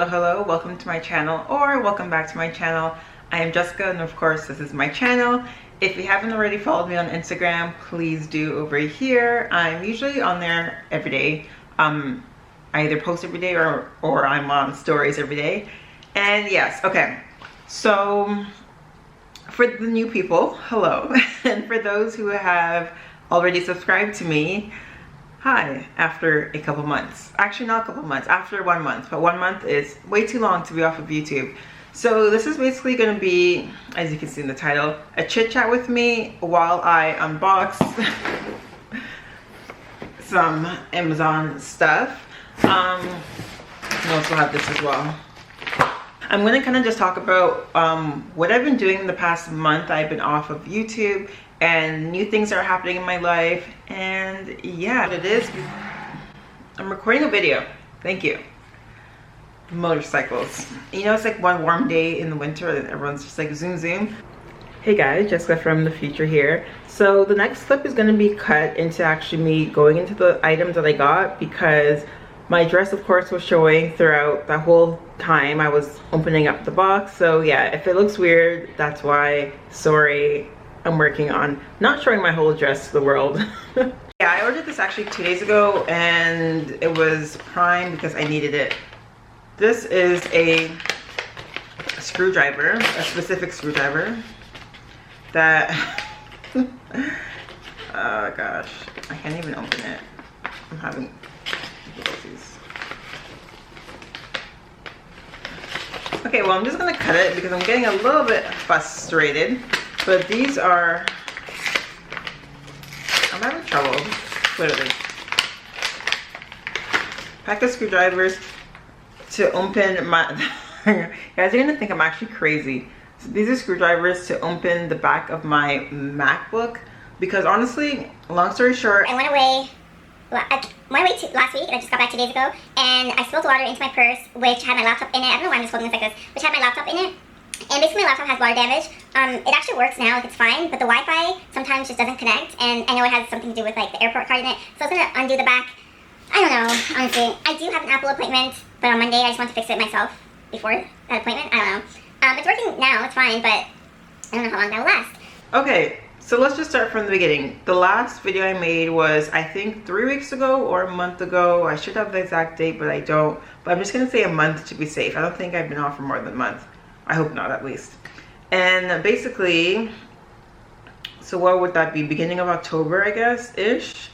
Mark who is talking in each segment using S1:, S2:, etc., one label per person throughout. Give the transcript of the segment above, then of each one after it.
S1: Hello, welcome to my channel, or welcome back to my channel. I am Jessica, and of course this is my channel. If you haven't already followed me on Instagram, please do over here. I'm usually on there every day. I either post every day or I'm on stories every day. And yes, okay, so for the new people, hello. And for those who have already subscribed to me, hi, after a couple months. Actually, not a couple months, after 1 month, but 1 month is way too long to be off of YouTube. So this is basically going to be, as you can see in the title, a chit chat with me while I unbox some Amazon stuff. I also have this as well. I'm going to kind of just talk about what I've been doing in the past month. I've been off of YouTube and new things are happening in my life, and yeah, what it is, I'm recording a video. Thank you. Motorcycles. You know, it's like one warm day in the winter and everyone's just like zoom zoom. Hey guys, Jessica from the future here. So the next clip is going to be cut into actually me going into the items that I got, because my dress of course was showing throughout the whole time I was opening up the box. So yeah, if it looks weird, that's why. Sorry. I'm working on not showing my whole dress to the world. Yeah, I ordered this actually 2 days ago and it was prime because I needed it. This is a screwdriver, a specific screwdriver that, oh gosh, I can't even open it. I'm having difficulties. Okay, well I'm just gonna cut it because I'm getting a little bit frustrated. But these are, I'm having trouble, clearly. Pack of screwdrivers to open my, you guys are gonna think I'm actually crazy. So these are screwdrivers to open the back of my MacBook, because honestly, long story short,
S2: I went away last week, and I just got back 2 days ago, and I spilled water into my purse, which had my laptop in it. I don't know why I'm just holding this like this, which had my laptop in it. And basically my laptop has water damage. It actually works now, like it's fine, but the Wi-Fi sometimes just doesn't connect, and I know it has something to do with like the airport card in it. So I was gonna undo the back. I don't know, honestly. I do have an Apple appointment, but on Monday I just want to fix it myself before that appointment. I don't know. It's working now, it's fine, but I don't know how long that will last.
S1: Okay, so let's just start from the beginning. The last video I made was, I think 3 weeks ago or a month ago. I should have the exact date, but I don't. But I'm just gonna say a month to be safe. I don't think I've been off for more than a month. I hope not, at least. And basically, so what would that be? Beginning of October, I guess, ish.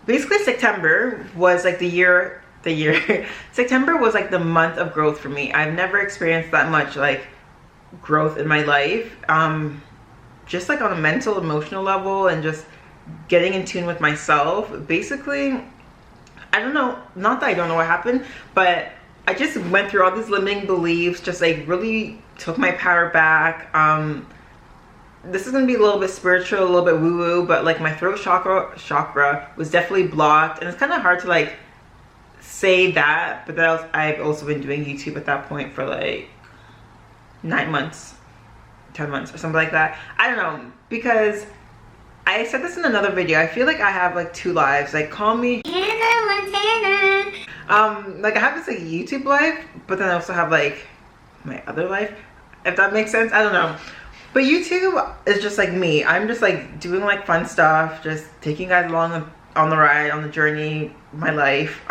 S1: Basically, September was like the year. September was like the month of growth for me. I've never experienced that much like growth in my life. Just like on a mental, emotional level, and just getting in tune with myself. Basically, I don't know, not that I don't know what happened, but I just went through all these limiting beliefs, just like really took my power back. This is gonna be a little bit spiritual, a little bit woo-woo, but like my throat chakra was definitely blocked, and it's kind of hard to like say that, but I've also been doing YouTube at that point for like 9 months, 10 months or something like that. I don't know, because I said this in another video, I feel like I have like 2 lives. Like, call me Hannah Montana. Like I have this like YouTube life, but then I also have like my other life, if that makes sense. I don't know, but YouTube is just like me. I'm just like doing like fun stuff, just taking you guys along on the ride, on the journey, my life.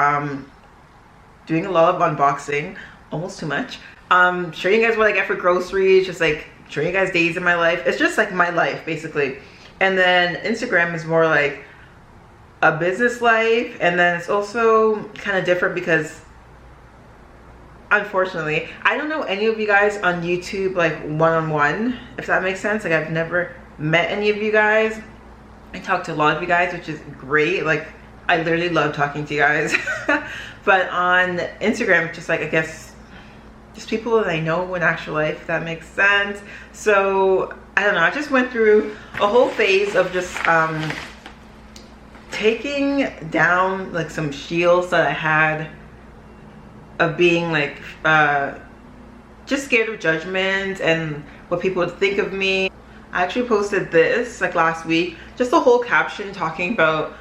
S1: Doing a lot of unboxing, almost too much. Showing you guys what I get for groceries, just like showing you guys days in my life. It's just like my life basically. And then Instagram is more like a business life, and then it's also kind of different because unfortunately I don't know any of you guys on YouTube like one-on-one, if that makes sense. Like I've never met any of you guys. I talk to a lot of you guys, which is great. Like I literally love talking to you guys. But on Instagram, it's just like, I guess just people that I know in actual life, if that makes sense. So I don't know, I just went through a whole phase of just taking down like some shields that I had of being like just scared of judgment and what people would think of me. I actually posted this like last week, just a whole caption talking about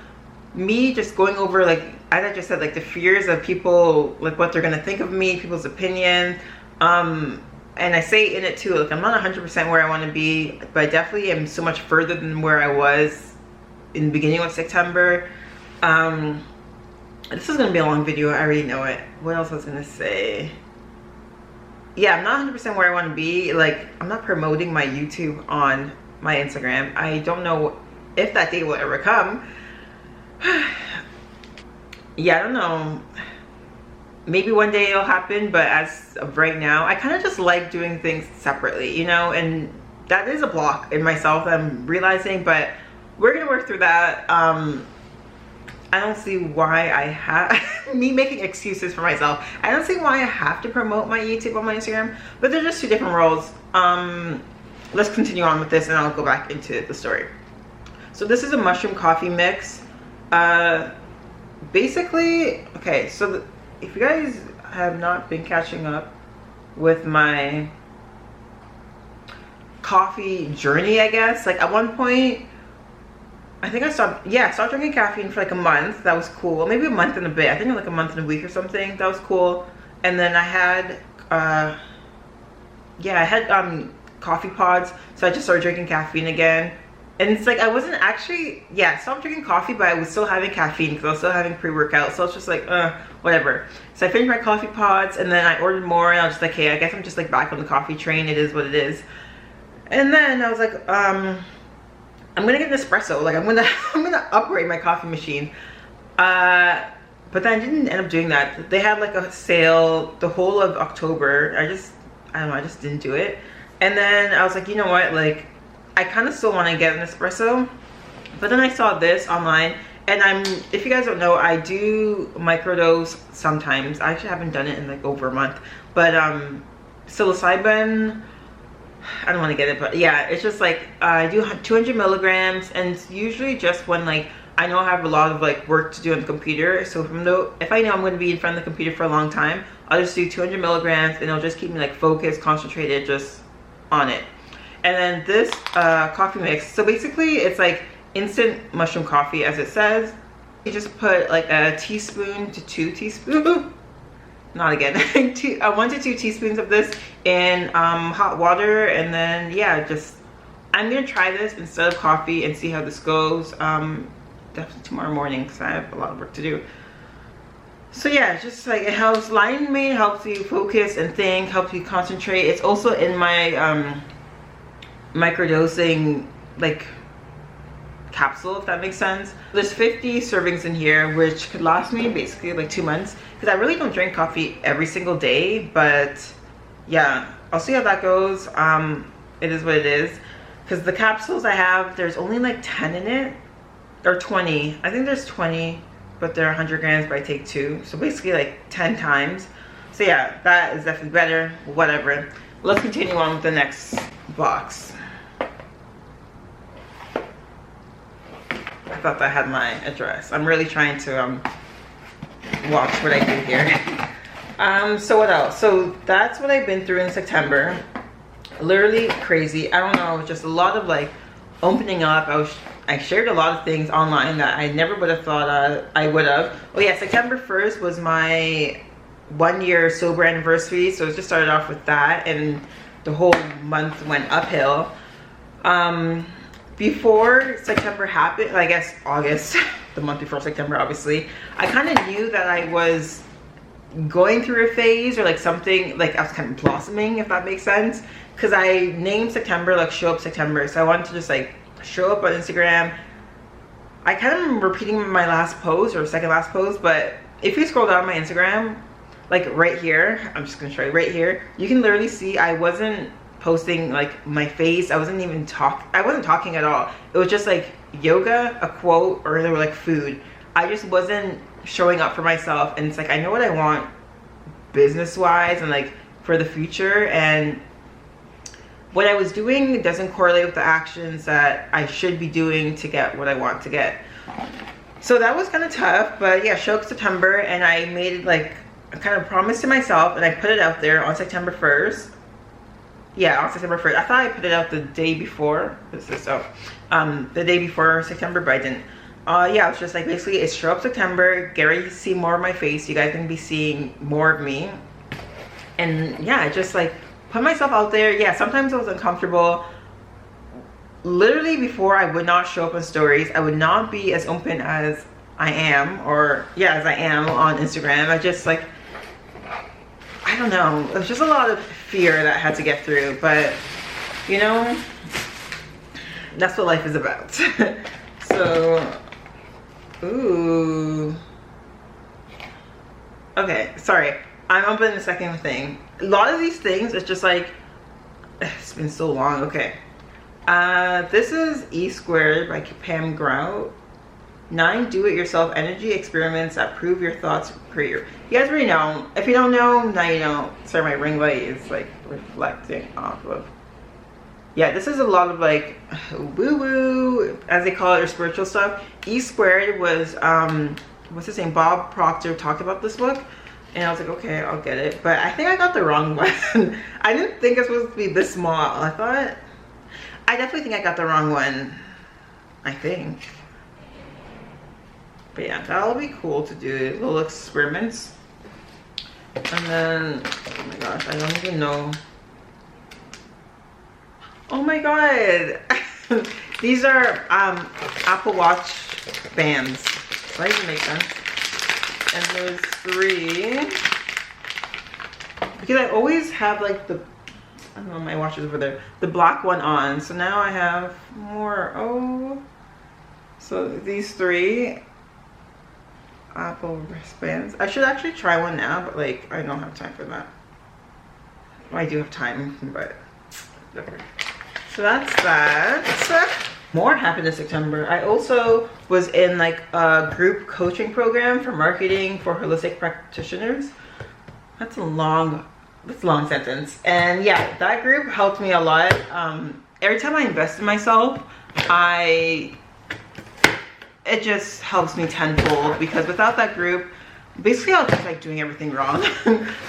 S1: me just going over, like as I just said, like the fears of people, like what they're gonna think of me, people's opinions. And I say in it too, like I'm not 100% where I want to be, but I definitely am so much further than where I was in the beginning of September. This is gonna be a long video, I already know it. What else I was gonna say? Yeah, I'm not 100% where I want to be. Like, I'm not promoting my YouTube on my Instagram. I don't know if that day will ever come. Yeah, I don't know. Maybe one day it'll happen, but as of right now, I kind of just like doing things separately, you know, and that is a block in myself that I'm realizing, but we're gonna work through that. I don't see why I have me making excuses for myself. I don't see why I have to promote my YouTube on my Instagram, but they're just two different roles. Let's continue on with this and I'll go back into the story. So this is a mushroom coffee mix. Basically, okay, so if you guys have not been catching up with my coffee journey, I guess, like at one point, I think I stopped drinking caffeine for like a month. That was cool. Maybe a month and a bit. I think like a month and a week or something. That was cool. And then I had, I had coffee pods. So I just started drinking caffeine again. And it's like, I wasn't actually, I stopped drinking coffee, but I was still having caffeine because I was still having pre-workout. So it's just like, whatever. So I finished my coffee pods and then I ordered more and I was just like, hey, I guess I'm just like back on the coffee train. It is what it is. And then I was like, I'm gonna get an espresso. Like I'm gonna upgrade my coffee machine. But then I didn't end up doing that. They had like a sale the whole of October. I don't know, I just didn't do it. And then I was like, you know what, like I kind of still want to get an espresso. But then I saw this online, and if you guys don't know, I do microdose sometimes. I actually haven't done it in like over a month. But psilocybin, I don't want to get it, but yeah, it's just like I do 200 milligrams, and it's usually just when like I know I have a lot of like work to do on the computer. So if I know I'm going to be in front of the computer for a long time, I'll just do 200 milligrams and it'll just keep me like focused, concentrated, just on it. And then this coffee mix, so basically it's like instant mushroom coffee, as it says. You just put like a teaspoon to 2 teaspoons, not again, 1 to 2 teaspoons of this in hot water. And then I'm gonna try this instead of coffee and see how this goes. Definitely tomorrow morning because I have a lot of work to do. So yeah, it's just like it helps. Lion Mane helps you focus and think, helps you concentrate. It's also in my microdosing like capsule, if that makes sense. There's 50 servings in here, which could last me basically like 2 months, because I really don't drink coffee every single day. But yeah, I'll see how that goes. It is what it is, because the capsules I have, there's only like 10 in it, or 20. I think there's 20, but they're 100 grams, but I take 2, so basically like 10 times. So yeah, that is definitely better. Whatever, let's continue on with the next box. I thought that had my address. I'm really trying to watch what I do here. So what else? So that's what I've been through in September. Literally crazy. I don't know, just a lot of like opening up. I shared a lot of things online that I never would have thought I would have. Oh yeah, September 1st was my 1-year sober anniversary, so it just started off with that, and the whole month went uphill. Before September happened, I guess August, the month before September, obviously, I kind of knew that I was going through a phase, or like something, like I was kind of blossoming, if that makes sense, because I named September like Show Up September. So I wanted to just like show up on Instagram. I kind of am repeating my last post, or second last post, but if you scroll down my Instagram, like right here, I'm just gonna show you right here, you can literally see I wasn't posting like my face. I wasn't talking at all. It was just like yoga, a quote, or there were like food. I just wasn't showing up for myself. And it's like, I know what I want business wise and like for the future, and what I was doing doesn't correlate with the actions that I should be doing to get what I want to get. So that was kind of tough. But yeah, Show Up September, and I made it like a kind of promise to myself, and I put it out there on September 1st. yeah, on September 1st. I thought I put it out the day before. This is so, the day before September, but I didn't. Yeah, it's just like basically it's show up September, get ready to see more of my face. You guys can be seeing more of me. And yeah, just like put myself out there. Yeah, sometimes I was uncomfortable. Literally before, I would not show up on stories. I would not be as open as I am, or yeah, as I am on Instagram. I just like, I don't know. It was just a lot of fear that I had to get through, but you know, that's what life is about. So, ooh. Okay, sorry. I'm opening the second thing. A lot of these things, it's just like, it's been so long. Okay. This is E Squared by Pam Grout. 9 do-it-yourself energy experiments that prove your thoughts create your... You guys already know. If you don't know, now you know. Sorry, my ring light is like reflecting off of... Yeah, this is a lot of like woo-woo, as they call it, or spiritual stuff. E Squared was, what's his name? Bob Proctor talked about this book. And I was like, okay, I'll get it. But I think I got the wrong one. I didn't think it was supposed to be this small. I definitely think I got the wrong one. I think. But yeah, that'll be cool to do little experiments. And then, oh my gosh, I don't even know. Oh my god. These are Apple Watch bands. Does that even make sense? And there's 3. Because I always have like the, I don't know, my watch is over there, the black one on. So now I have more. Oh, so these 3 Apple wristbands. I should actually try one now, but like I don't have time for that. Well, I do have time, but whatever. So that's that. More happened in September. I also was in like a group coaching program for marketing for holistic practitioners. That's a long sentence. And yeah, that group helped me a lot. Every time I invest in myself, it just helps me tenfold, because without that group, basically I was just like doing everything wrong.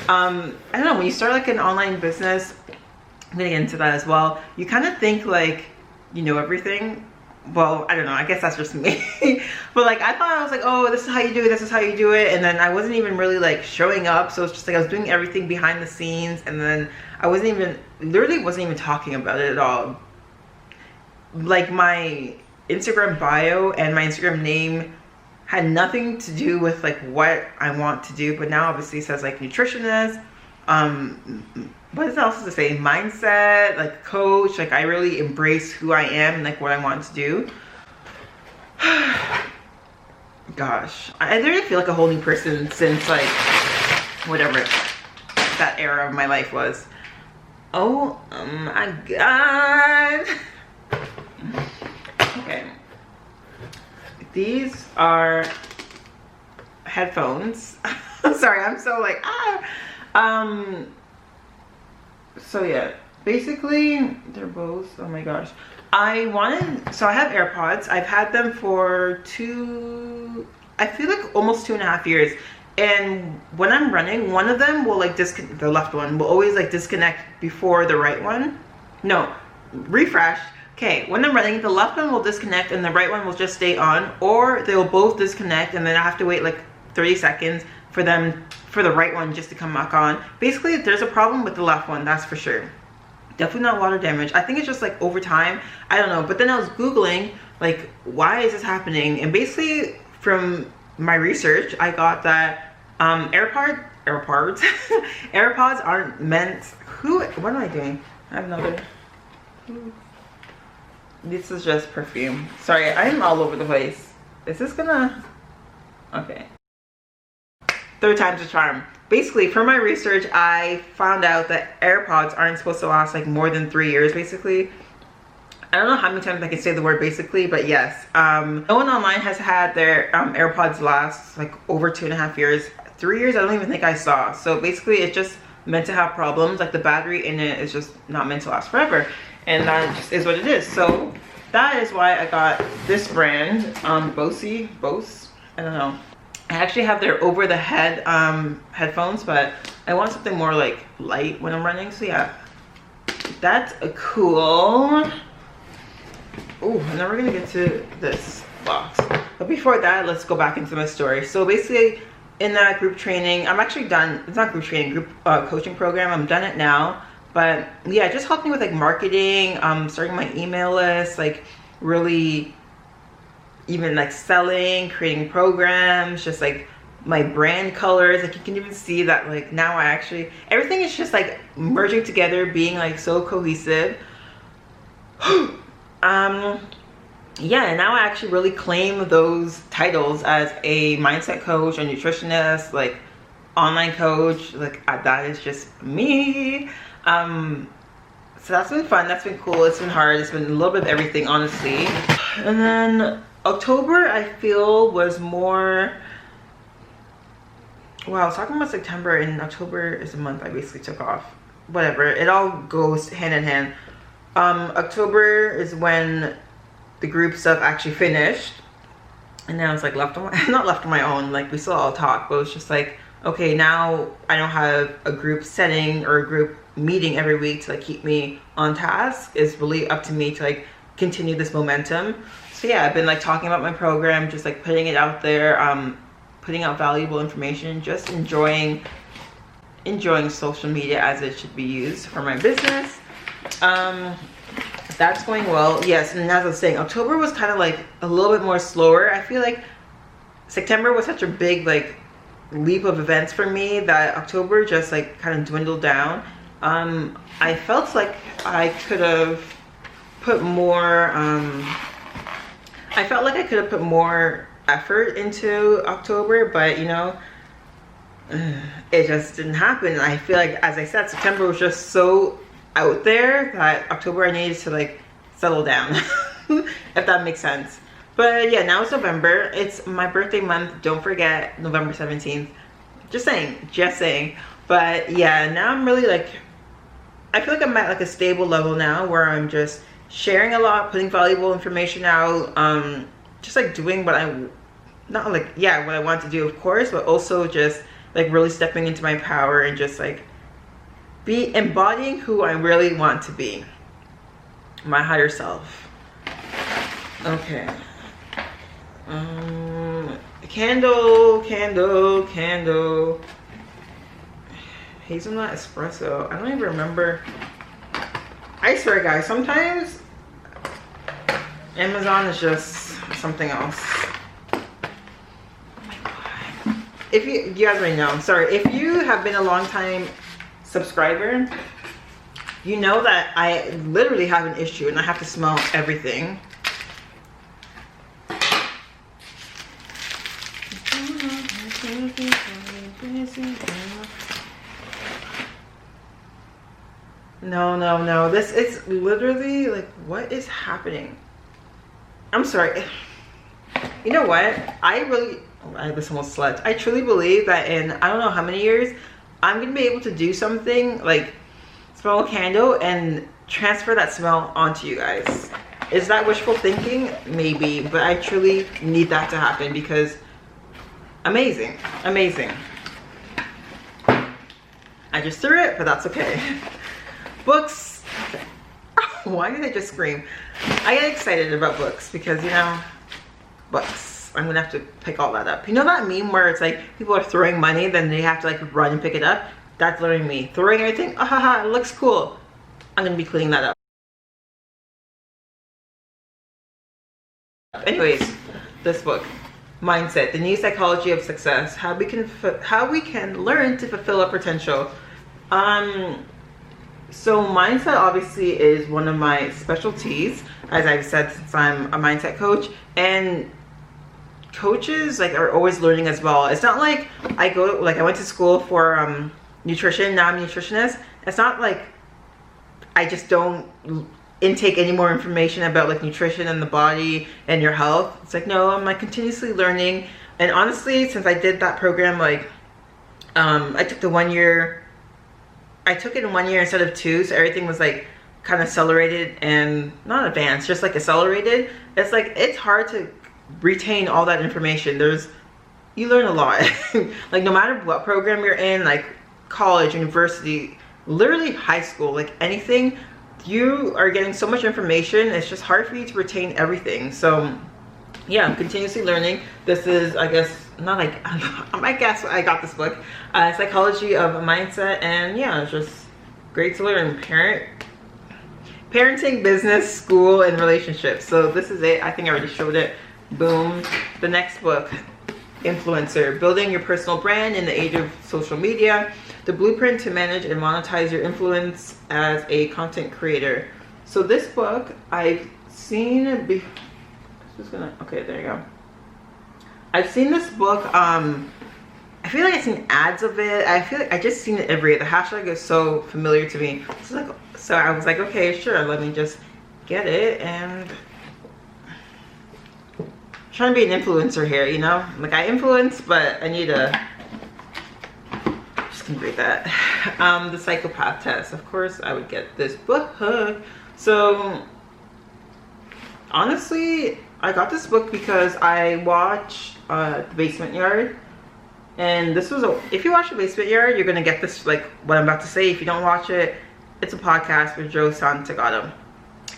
S1: I don't know, when you start like an online business, I'm gonna get into that as well, you kind of think like you know everything. Well, I don't know, I guess that's just me. But like I thought I was like, oh, this is how you do it, this is how you do it, and then I wasn't even really like showing up. So it's just like I was doing everything behind the scenes, and then I literally wasn't even talking about it at all. Like my Instagram bio and my Instagram name had nothing to do with like what I want to do, but now obviously it says like nutritionist, what else does it say? Mindset, like coach. Like I really embrace who I am and like what I want to do. Gosh, I literally feel like a whole new person since like whatever that era of my life was. Oh my god. Okay, these are headphones. Sorry, I'm so like so yeah, basically they're both, oh my gosh, so I have AirPods. I've had them for I feel like almost 2.5 years, and when I'm running, one of them will like the left one will always like disconnect before the right one. No, refresh. Okay, when I'm running, the left one will disconnect and the right one will just stay on, or they'll both disconnect and then I have to wait like 30 seconds for the right one just to come back on. Basically, there's a problem with the left one, that's for sure. Definitely not water damage. I think it's just like over time, I don't know. But then I was Googling like, why is this happening? And basically from my research, I got that AirPods aren't meant, what am I doing? I have another, this is just perfume. Sorry, I'm all over the place. Is this gonna, okay. 3rd time's a charm. Basically, from my research, I found out that AirPods aren't supposed to last like more than 3 years, basically. I don't know how many times I can say the word basically, but yes. No one online has had their AirPods last like over 2.5 years. 3 years, I don't even think I saw. So basically, it's just meant to have problems. Like the battery in it is just not meant to last forever. And that just is what it is. So that is why I got this brand, Bose, I don't know. I actually have their over the head headphones, but I want something more like light when I'm running. So yeah, that's cool. Oh, and then we're gonna get to this box. But before that, let's go back into my story. So basically, in that group training, I'm actually done. It's not group training, group coaching program. I'm done it now. But yeah, it just helped me with like marketing, starting my email list, like really even like selling, creating programs, just like my brand colors. Like you can even see that like now I actually, everything is just like merging together, being like so cohesive. Yeah, and now I actually really claim those titles as a mindset coach, a nutritionist, like online coach. Like that is just me. So that's been fun, that's been cool, it's been hard, it's been a little bit of everything, honestly. And then October, I feel, was more, well, I was talking about September, and October is the month I basically took off. Whatever, it all goes hand in hand. October is when the group stuff actually finished, and then I was like left on my, not left on my own, like we still all talk, but it was just like, okay, now I don't have a group setting or a group meeting every week to like keep me on task. It's really up to me to like continue this momentum. So yeah, I've been like talking about my program, just like putting it out there, putting out valuable information, just enjoying social media as it should be used for my business. That's going well. Yes, and as I was saying, October was kind of like a little bit more slower. I feel like September was such a big like leap of events for me that October just like kind of dwindled down. I felt like I could have put more, I felt like I could have put more effort into October, but you know, it just didn't happen. I feel like, as I said, September was just so out there that October I needed to like settle down, if that makes sense. But yeah, now it's November. It's my birthday month. Don't forget, November 17th. Just saying. But yeah, now I'm really like, I feel like I'm at like a stable level now where I'm just sharing a lot, putting valuable information out, just like doing what I, not like, yeah, what I want to do, of course, but also just like really stepping into my power and just like be embodying who I really want to be, my higher self. Okay. Candle. Hazelnut espresso. I don't even remember. I swear, guys, sometimes Amazon is just something else. Oh my god. If you guys already know, I'm sorry. If you have been a long time subscriber, you know that I literally have an issue and I have to smell everything. No, this is literally like, what is happening? I'm sorry. You know what, this almost slept. I truly believe that in I don't know how many years I'm gonna be able to do something like smell a candle and transfer that smell onto you guys. Is that wishful thinking? Maybe, but I truly need that to happen because amazing. I just threw it, but that's okay. Books. Why did I just scream? I get excited about books because, you know, books. I'm gonna have to pick all that up. You know that meme where it's like people are throwing money, then they have to like run and pick it up? That's literally me. Throwing everything, it looks cool. I'm gonna be cleaning that up. Anyways, this book, Mindset, The New Psychology of Success, how we can learn to fulfill our potential. So mindset obviously is one of my specialties, as I've said, since I'm a mindset coach, and coaches like are always learning as well. It's not like I went to school for nutrition, now I'm a nutritionist. It's not like I just don't intake any more information about like nutrition and the body and your health. It's like, no, I'm like continuously learning. And honestly, since I did that program, like I took it in 1 year instead of 2, so everything was like kind of accelerated and not advanced, just like accelerated. It's like it's hard to retain all that information. You learn a lot. Like no matter what program you're in, like college, university, literally high school, like anything, you are getting so much information, it's just hard for you to retain everything. So yeah, I'm continuously learning. This is, I guess, not like, I guess I got this book, Psychology of Mindset, and yeah, it's just great to learn. Parenting, business, school, and relationships. So this is it. I think I already showed it. Boom. The next book, Influencer, Building Your Personal Brand in the Age of Social Media, the Blueprint to Manage and Monetize Your Influence as a Content Creator. So this book, I've seen it be, okay, there you go. I've seen this book, I feel like I've seen ads of it. I feel like I just seen it everywhere. The hashtag is so familiar to me. So I was like, okay, sure, let me just get it. And I'm trying to be an influencer here, you know? Like, I influence, but I need to, just gonna read that. The Psychopath Test. Of course, I would get this book. So, honestly, I got this book because I watched The Basement Yard. And this was if you watch The Basement Yard, you're gonna get this, like what I'm about to say. If you don't watch it, it's a podcast with Joe Santagato.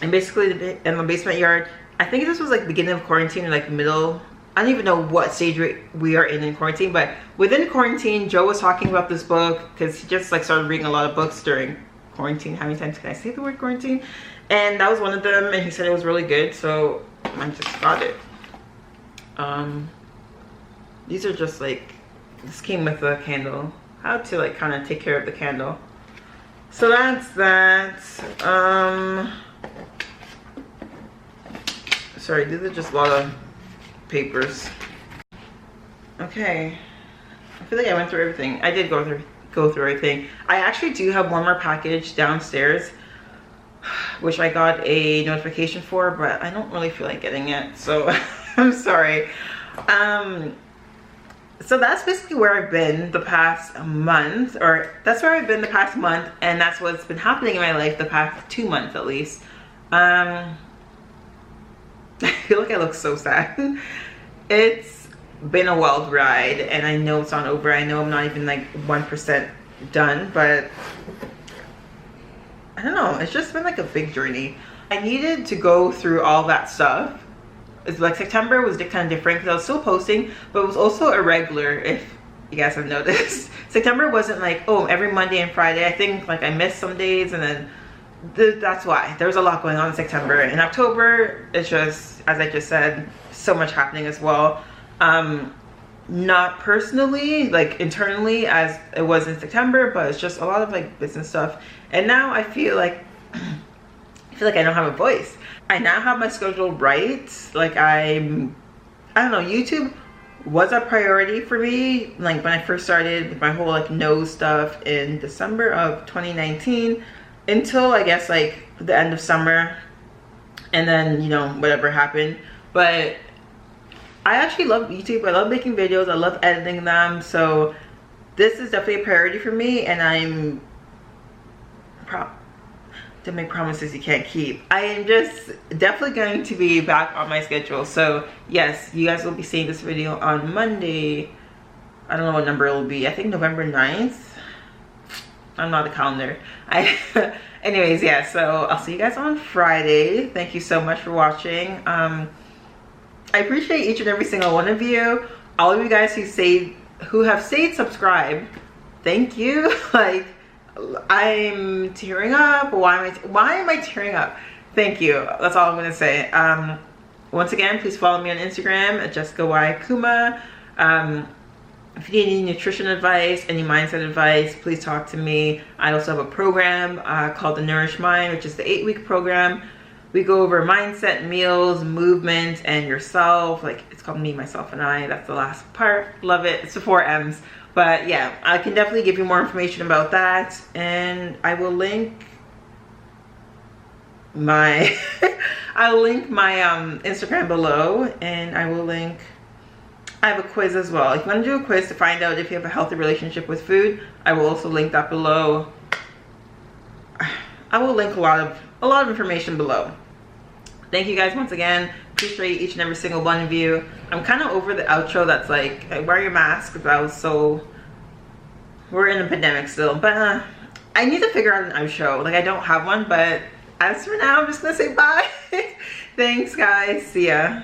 S1: And basically, in The Basement Yard, I think this was like beginning of quarantine or like middle. I don't even know what stage we are in quarantine, but within quarantine, Joe was talking about this book because he just like started reading a lot of books during quarantine. How many times can I say the word quarantine? And that was one of them, and he said it was really good, so I just got it. These are just like, this came with a candle. How to like kind of take care of the candle. So that's that. Sorry, these are just a lot of papers. Okay, I feel like I went through everything. I did go through everything. I actually do have one more package downstairs, which I got a notification for, but I don't really feel like getting it, so I'm sorry. So that's basically where I've been the past month, or that's where I've been the past month, and that's what's been happening in my life the past 2 months at least. I feel like I look so sad. It's been a wild ride, and I know it's not over. I know I'm not even like 1% done, but I don't know. It's just been like a big journey. I needed to go through all that stuff. It's like September was kind of different because I was still posting, but it was also irregular, if you guys have noticed. September wasn't like, oh, every Monday and Friday. I think like I missed some days, and then that's why. There was a lot going on in September. In October, it's just, as I just said, so much happening as well. Not personally, like internally as it was in September, but it's just a lot of like business stuff. And now I feel like I don't have a voice. I now have my schedule right. Like I don't know, YouTube was a priority for me. Like when I first started with my whole like nose stuff in December of 2019 until I guess like the end of summer, and then, you know, whatever happened. But I actually love YouTube. I love making videos. I love editing them. So this is definitely a priority for me, and I'm don't make promises you can't keep. I am just definitely going to be back on my schedule. So yes, you guys will be seeing this video on Monday. I don't know what number it will be. I think November 9th. I'm not a calendar. Anyways, yeah, so I'll see you guys on Friday. Thank you so much for watching. I appreciate each and every single one of you. All of you guys who have stayed subscribed. Thank you. Like, I'm tearing up. Why am I tearing up? Thank you. That's all I'm gonna say. Once again, please follow me on Instagram at Jessica Y. Kuma. If you need any nutrition advice, any mindset advice, please talk to me. I also have a program called the Nourish Mind, which is the 8-week program. We go over mindset, meals, movement, and yourself. Like, it's called Me, Myself, and I. That's the last part. Love it. It's the 4 M's. But yeah, I can definitely give you more information about that. And I will link my Instagram below, and I have a quiz as well. If you want to do a quiz to find out if you have a healthy relationship with food, I will also link that below. I will link a lot of information below. Thank you guys once again. Appreciate each and every single one of you. I'm kind of over the outro that's like, wear your mask, because we're in a pandemic still. But I need to figure out an outro. Like, I don't have one, but as for now, I'm just gonna say bye. Thanks guys, see ya.